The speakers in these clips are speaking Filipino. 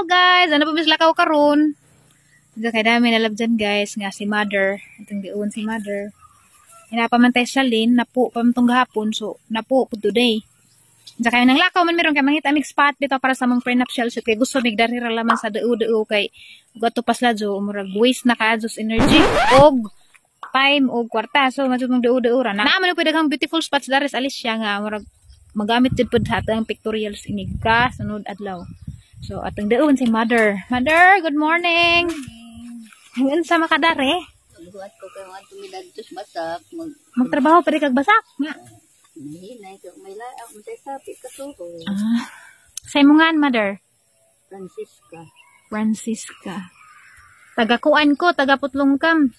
Hello guys, ano pa misla ka karon? Kaya dami nalab dyan guys, nga si mother. Itong diuon si mother. Hinapamantay sa lin, napo pamtong gahapon, so napo po today. Sa kayo nang lakaw man meron kay mangita mig spot dito para sa mong prenuptial shoot kay gusto mig darira laman sa deu kay gato pasla jo murag waste na ka jos energy og time og kwarta. So masud mong deu ra. Naman pwede kang beautiful spots daris alis siya nga murag magamit jud pud hatang pictorials inig ka sunod adlaw. So, atong daon si Mother. Mother, good morning. Ngayon sa makadare. Luhat ko kayo nga tumidadtos basak. Magtrabaho pa rin kag basak. Nga. Nahinay ko. May laak. Matay sapit ka to. Sa imungan, Mother. Francisca. Francisca. Taga-kuan ko, taga-putlongkam.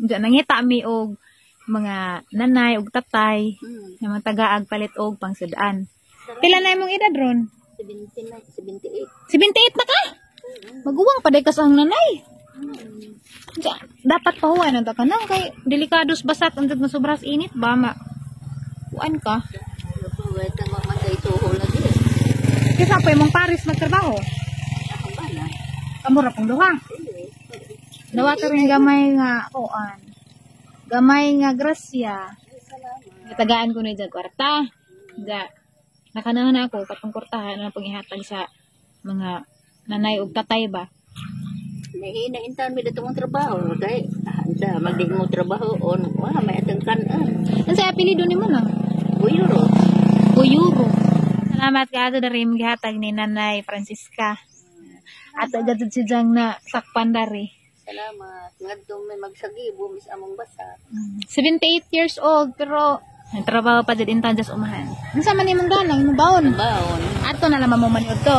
Diyan nangita mi og mga nanay og tatay. Nga mga taga-ag palit og pangsidaan. Pila na imong edad ron? 78. 78 na ka? Maguwang pa day ka sa nanay. Dapat pahuan ang takanang kay delikados basak untag na sobras init ba ma. Kuan ka? Wait ang mamatay tuho lagi. Kisa pa imong Paris magtrabaho? Ako ba na? Kamura pang duha. Dawa ka rin gamay nga kuan. Gamay nga grasya. Tagaan ko ni jag kwarta. Ja. Nakanahan ako katong kwartahan na paghihatag sa mga nanay ug tatay ba. Nahina intan mi datong trabaho kay sa magdi mo trabaho on wa may atang kanan. Ano sa apelido nimo na? Buyuro. Buyuro. Salamat kaato dari magihatag ni Nanay Francisca. At agad si Jang na sakpan dari. Salamat. Ngadtong may magsagibo mis among basa. 78 years old pero trabaho pa dyan intan just umahan. Ano sa man imong ganang imong baon? Baon. Ato na lamang mo maniod to.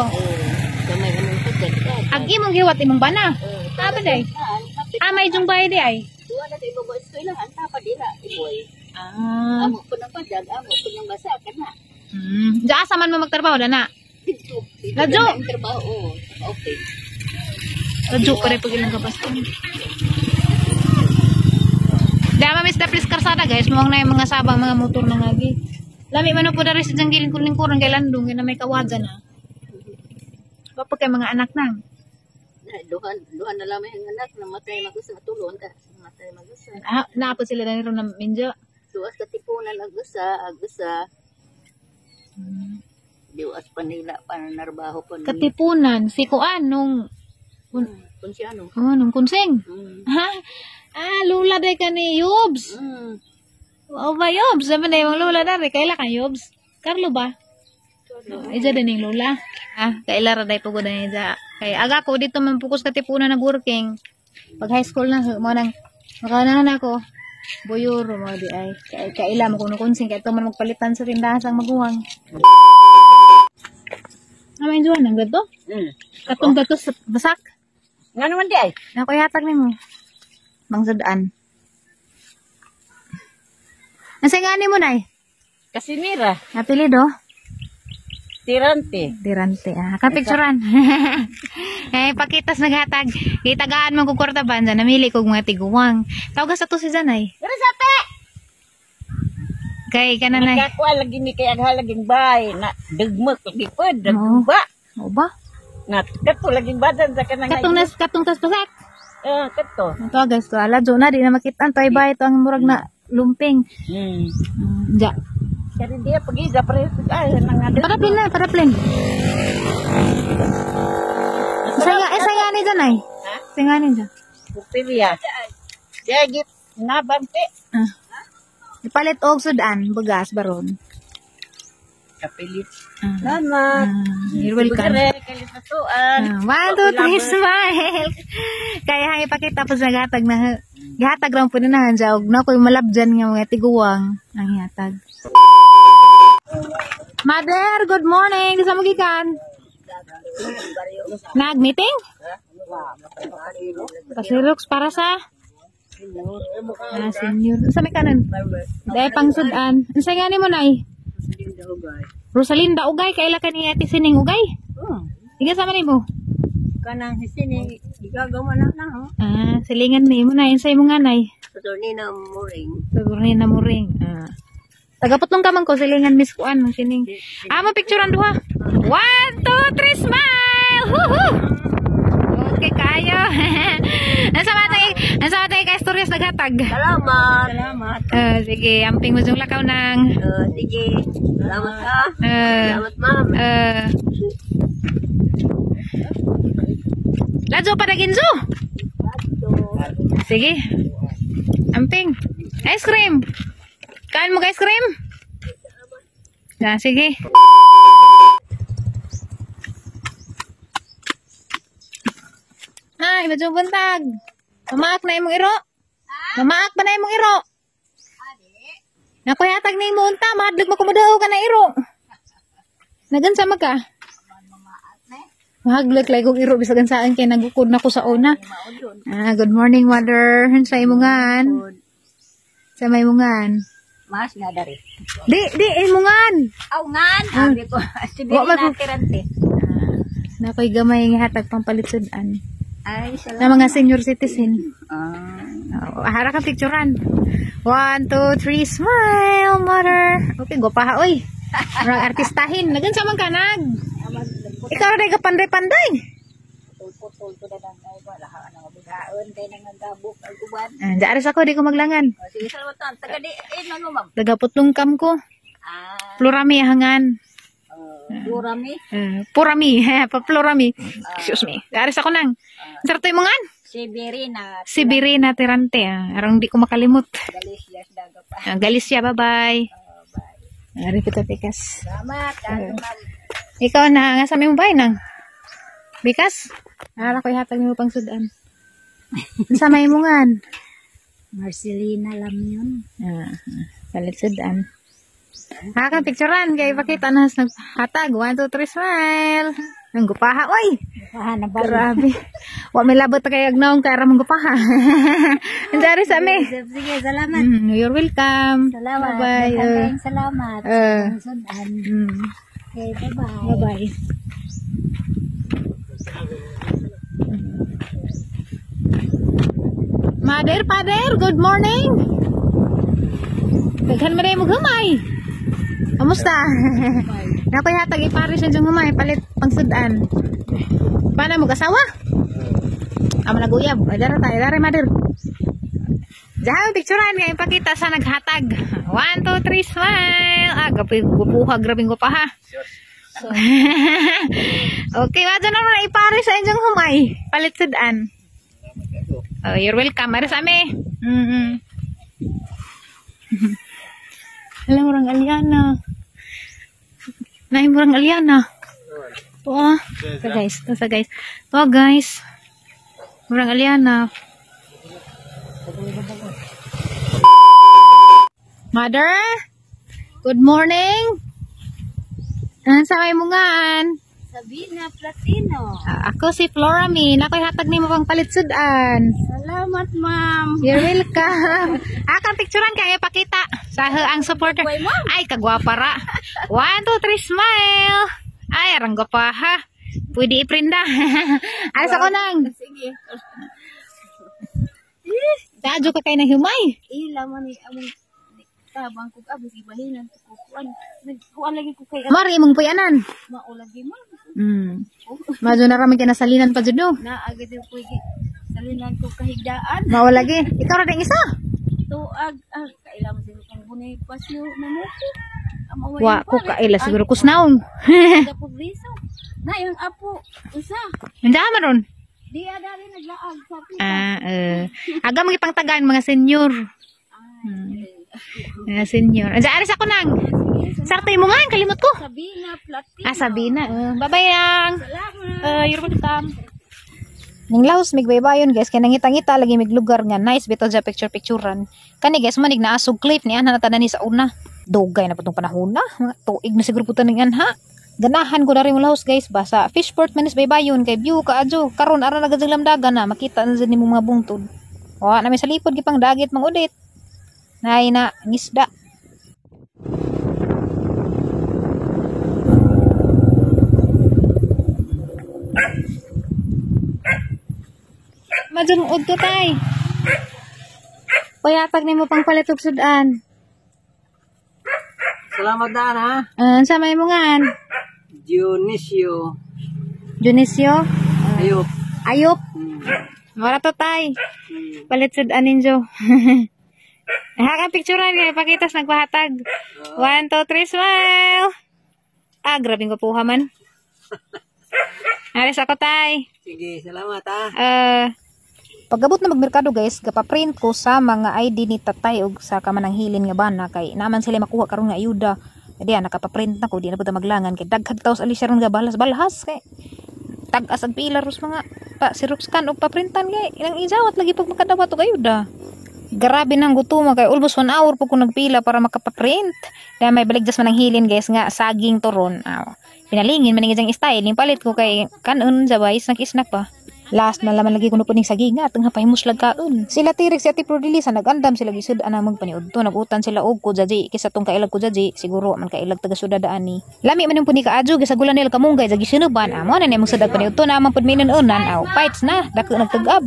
Gamay among pagkat. Ag imong hiwat imong bana. Tama day. May jung bayad di ay. Duwa na tayo babae sa kailangan tapa dira iboy. Amo po ng padag, amo po ng basa ka na. Diyan asa man mo magtrabaho na. Dito. Radyo. Trabaho. Okay. Radyo pa rin pag ilang kabas ko. Dama mis daplis karsada guys, muwang na yung mga sabang mga motor na ngagi. Lami man po dari sa janggiling kuling-kurang kay landong na may kawagan na. Bapa kay mga anak na. Duhan na lamang yung anak na matay magusa tulon ta. Matay magusa. Naapot sila na rin ng minjo. Duwas katipunan agusa. Diwas pa nila para narbaho pa. Katipunan si kuan nung Kunsyano. nung kunsing. Ha? Lula day ka ni Yobs. O ba Yobs? Sabi na yung lula dari. Kaila ka Yobs? Carlo ba? Ija din yung lula. Kaila raday po ko na ija. Kaya aga ko dito man pukus katipunan na working. Pag high school na, mo nang makanahan ako. Buyuro mo di ay. Kaila mo kung kunsing. Kaya ito man magpalitan sa tindahan sang maguwang. May juan ang gato? Katong gato sa basak? Nga naman di ay? Ako yatag ni mo. Bangsadaan. Nasa nga ni mo na eh? Kasimira. Apelido? Tirante. Tirante. Kapicturan. Pakitas naghatag. Kitagaan mo kong kwarta banda. Namili kong mga tiguwang. Tawag sa to si Zanay. Grasape! Kay kananay. Nagkakuha lagi ni kay agha laging bay. Na dugmok lagi po. Dagba. O ba? Na kato laging badan sa kanang Katong tas pasak. kato. Ito guys. Ala do na. Di na makitaan. Ito ay ba ito ang murag na lumping. Diya. Kaya dia pergi sa pares nang Paraplin na. Paraplin. Isa nga ni Zanay. Isa nga ni dyan. Bupilia. Dia git na bante. Ipalit og sudan. Bugas baron. Kapilit. Salamat. You're welcome. Kalisuan. 1, 2, 3, smile. Kaya hang ipakita po sa gatag na gihatag lang po na jog na ko malabjan nga mga tiguwang ang ihatag. Mother, good morning. Sa mo gikan? Nag-meeting? Pasirox para sa senior. Sa may kanan? Dahil pang sudan. Ang sa nga ni mo nay? Rosalinda Ugay, kaila ka ni Ate Sining Ugay? Tingnan sama ni mo? Kanang Sining, igagawa na. Silingan ni mo na, insay mo nga nay. Saturnina Muring. Saturnina Muring. Tagaputlong ka man ko, silingan miss kuan, Sining. Mo picturean duha. 1, 2, 3, Stories naghatag. Salamat. Salamat. Sige, amping mo yung lakaw ng. Sige. Salamat ha. Salamat, ma'am. Lazo pa na ginzo. Sige. Amping. Ice cream. Kain mo ice cream? Sige. Ay, medyo buntag. Mamaak na imong iro. Mamaak ba na imong iro? Naku yatag na imong unta. Mahadlag mo kumudaw ka na iro. Nagansa ka? Mahaglag lang kong iro. Bisa gansaan kaya nagukod na ko sa una. Good morning, mother. Sa imungan. Sa may imungan. Mas nga dari. Di, imungan. Ngan. Sabi ko. Sige na tirante. Nakoy gamay nga hatag pampalitsudan. Ay, salamat. Na mga senior citizen. Hara ka picturean. 1, 2, 3, smile, mother. Okay, gopaha, oy. Marang artistahin. Nagansa man ka, nag. Ikaw rin ka panday-panday. Tulpot ko na lang. Ay, wala ka na mabigaon. Kaya nang nagabok. Ay, kuban. Diaris ako, di ko maglangan. Sige, salamat. Taga di, ma'am. Tagaputlong kam ko. Plurami hangan. Purami. Purami. Plurami. Excuse me. Diaris ako nang. Sarto yung mga Sibirina tirante. Arang di ko makalimot. Galicia, daga pa. Galicia, bye-bye. Ari kita pikas. Salamat. Ikaw na nga sa may mobile nang. Bikas? Ara ko ihatag mo pang sudan. Sa may mungan. Marcelina lang yun. Palit sudan. Kang picturean kay pakita na naghatag. 1, 2, 3, smile. Ang gupaha, oy. Gupaha na ba? Grabe. Wa may labot kay agnaong kay ramong gupaha. Anjari sa me. Sige, salamat. You're welcome. Salamat. Bye-bye. Salamat. Sudan. Okay, bye-bye. Bye-bye. Mother, father, good morning. Daghan mo rin mo gamay. Kamusta? Nakoy hatag iparis yung gamay, palit pang sudan. Paano mo kasawa? Amo naguyab. Ay, dara tayo, dara, mother. Diyan, picturean nga, ipakita sa naghatag. 1, 2, 3, smile. Gupuha, grabing gupaha. Okay, wadyo na rin iparis sa inyong humay. Palit sudan. You're welcome. Aras ame. Alam mo rang Aliana. Naim mo rang Aliana. Tuwa. Ito guys. Tuwa guys. Murang Aliana. Mother. Good morning. Sa may mungan. Sabina Platino. Ako si Florami. Nakoy hatag ni mo pang palit sudan. Salamat, ma'am. You're welcome. Kang picturean kaya ipakita sa ang supporter. Ay, kagwapa ra. 1, 2, 3, smile. Ay, arang gwapa ha. Pwede iprinda. Alas ako nang. Sige. Dadyo ka kayo na humay. Laman ni among tabang ko abis ibahinan ko kuan lagi ko kay Mari mong puyanan. maulagi mo. Madyo na ramig ka nasalinan pa dyan. Na agad yung pwede salinan ko kahigdaan. Maulagi. Ikaw rin ang isa. Tuag, kailangan din kong bunay pasyo na mo ko. Wa ko kaila siguro kusnaong. Pugliso. Na yung apo, usa. Hindi mo ron. Di ada rin naglaag sa pita. Aga mga pangtagaan mga senior. Mga senior. Aris ako nang. Sartay mo nga, kalimot ko. Sabina Platino. Sabina. Babayang. Salamat. You're welcome. Ning laos migbaybayon guys kay nangita-ngita lagi mig lugar nga nice bitaw sa picture-picturean. Kani guys manig na asog clip ni ana natanan ni sa una. Dugay na putong panahon na. Tuig na siguro putan ning anha. Ganahan ko na rin mo laos guys basa fishport manis baybayon kay view kaadyo karon ara na gadzang lamdagan na makita na ni mga bungtod. Wa na may salipod gipang dagit mang udit. Nay na ngisda. Majungod ko tay. Payatag nimo pang palit og sudan. Salamat daan ha. Sa may mungan. Dionisio. Dionisio. Ayop. Ayop. Wala to tay. Palit sud aninjo. Haka picturean niya, pakitas nagpahatag. 1, 2, 3, smile. Ah, grabing kupuha man. Alis ako tay. Sige, salamat ah. Pagabot na magmerkado guys, gapaprint ko sa mga ID ni tatay og sa kamanang hilin nga bana kay naman sila makuha karon nga ayuda. Kaya nakapaprint na ko, di na puta maglangan kay daghan taos ali siya ron nga balhas kay tag-as ang pila ros mga pa Xerox scan og paprintan kay ilang ijawat lagi pag makadawat og ayuda. Grabe nang gutom kay almost 1 hour po ko nagpila para makapaprint. Dahil may baligdas man ang hilin guys nga saging toron. Pinalingin man nga style ning palit ko kay kanon jabay snack pa. Last na laman lagi ko nupuning saging nga tengah pahimuslag kaon. Sila tirik si Ate Prodilisa nagandam sila gisud anang magpaniudto nagutan sila og ko jaji kisa tong kailag ko jaji siguro man kailag taga sudadaan ni. Lami man yung puni kaadyo gisagulan nila kamunggay jagi sinuban amo na nimong sadag paniudto na man pud minon unan fights na dako nagtagab.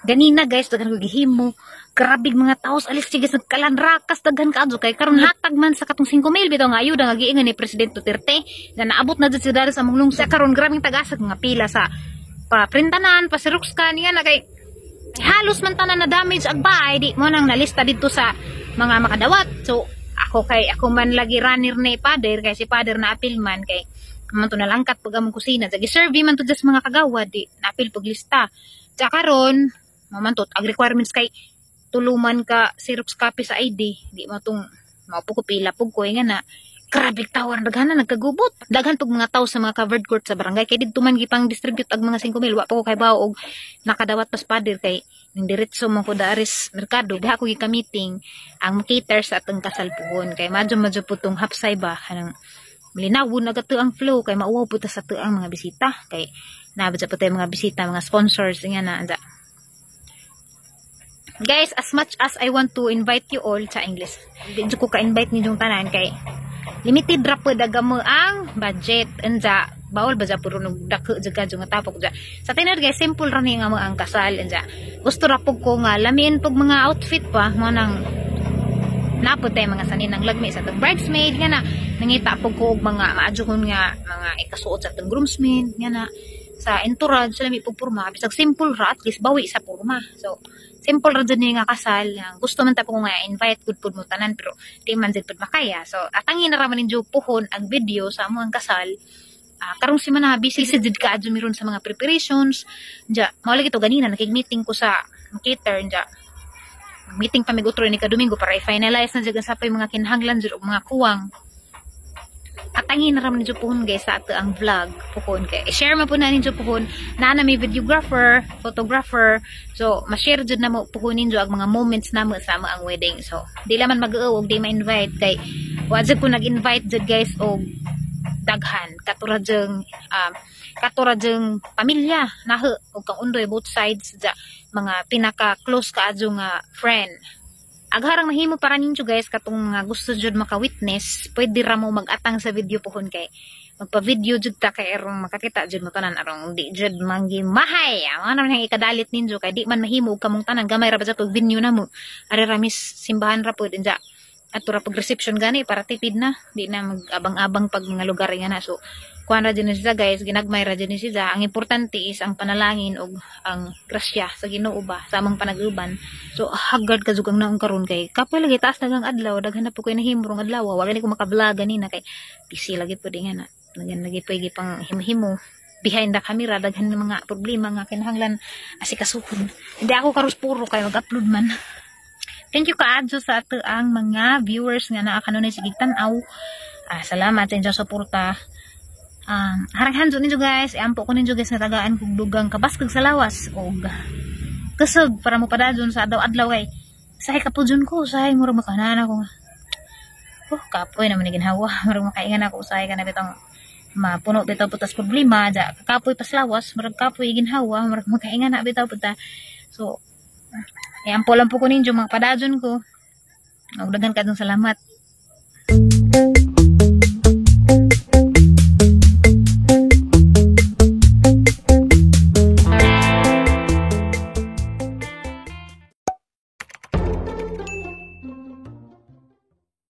Ganina guys, daghan ko gihimo. Grabig mga taos alis sige nagkalanrakas daghan kaadto kay karon hatag man sa katong 5,000 bitaw nga ayuda nga giingon ni Presidente Duterte na naabot na jud sa sa munglong sa karon grabing tagasag nga pila sa printanan, pa Xerox scan nga na kay halos man tanan na damage ag bahay di mo nang nalista dito sa mga makadawat. So ako man lagi runner ni Pader kay si Pader na apil man kay man to nalangkat pag among kusina. Jagi survey man to just mga kagawad di napil pag lista. Sa karon mamantot ang requirements kay tuluman ka Xerox copy sa ID di mo tong maupo ko pila pug ko nga na grabe tawar daghan na nagkagubot daghan pug mga tawo sa mga covered court sa barangay kay didto man gipang distribute ag mga 5,000 wa pa ko kay bao og nakadawat pas pader kay ning diretso man ko daaris merkado diha ko gi-meeting ang cater sa atong kasal pugon kay madyo putong hapsay ba kanang malinawon na gato ang flow kay mauwaw puta sa tuang mga bisita kay nabot sa putay mga bisita mga sponsors nga na anda. Guys, as much as I want to invite you all sa English, di ko ka-invite ninyong tanan kay limited ra po dagamo ang budget anja bawal ba ja puro nagdako jaga nga tapok ja sa tinod guys simple ra ni nga mo ang kasal anja gusto ra pug ko nga lamin pug mga outfit pa mo nang napod tay mga saninang lagmi sa tong bridesmaid nga na nangita pug ko og mga maadjukon nga mga ikasuot sa tong groomsmen nga na sa entourage sila mi pugpurma bisag simple ra at least bawi sa purma. So simple ra jud ni nga kasal gusto man ta po nga invite good pud mo tanan pero di man jud pud makaya. So atangin na ra man ninyo puhon ang video sa among kasal. Karong si mana busy jud ka adyo miron sa mga preparations. Ja mao lagi to ganina nakig-meeting ko sa cater ja. Meeting pa mig utro ni Domingo para i-finalize na jud sa pay mga kinahanglan jud og mga kuwang. At angin na raman ninyo pohon guys sa ato ang vlog pohon kay share mo po na ninyo pohon na may videographer, photographer. So ma-share jud na mo pohon ninyo ang mga moments namo sa ang wedding. So di laman mag-uaw og di ma-invite kay wa jud ko nag-invite jud guys og daghan katuradjeng pamilya nahe og kang undoy both sides ja mga pinaka close kaadyo nga friend. Agharang mahimo para ninyo guys katong mga gusto jud maka-witness pwede ra mo mag-atang sa video pohon kay magpa-video jud ta kay arong makakita jud mo tanan arong di jud manggi mahay ano man ikadalit ninyo kay di man mahimo og kamong tanan gamay ra ba sa tug venue namo ari ramis simbahan ra pud inja ato ra pag reception gani para tipid na di na mag-abang-abang pag mga lugar nga na. So kuan ra jud ni siya guys ginagmay ra jud ni siya ang importante is ang panalangin og ang grasya sa Ginoo ba sa among panag-uban. So hagad ka jud ang naong karon kay kapoy lagi taas dagang adlaw daghan na po koy nahimrong adlaw wa gani ko maka-vlog ganina kay busy lagi pud nga na lagi pay pang himo behind the camera daghan mga problema nga kinahanglan asikasuhon. Hindi ako karos puro kay mag-upload man. Thank you kaadyo sa ato ang mga viewers nga naa kanunay sige tan-aw. Salamat sa inyong suporta. Harang-hanjo ninyo guys, iampo ko ninyo guys nga tagaan kog dugang kabaskag sa lawas og kusog para mo padadyon sa adlaw-adlaw kay sahay kapudyon ko, sahay murag makanan ako. Kapoy naman ni ginhawa, murag makaingan ako usahay kana bitong mapuno bitaw putas problema ja kapoy pas lawas, murag kapoy ginhawa, murag makaingan na bitaw puta. So iampo lang po ko ninyo mga padadyon ko. Og daghan kadtong salamat.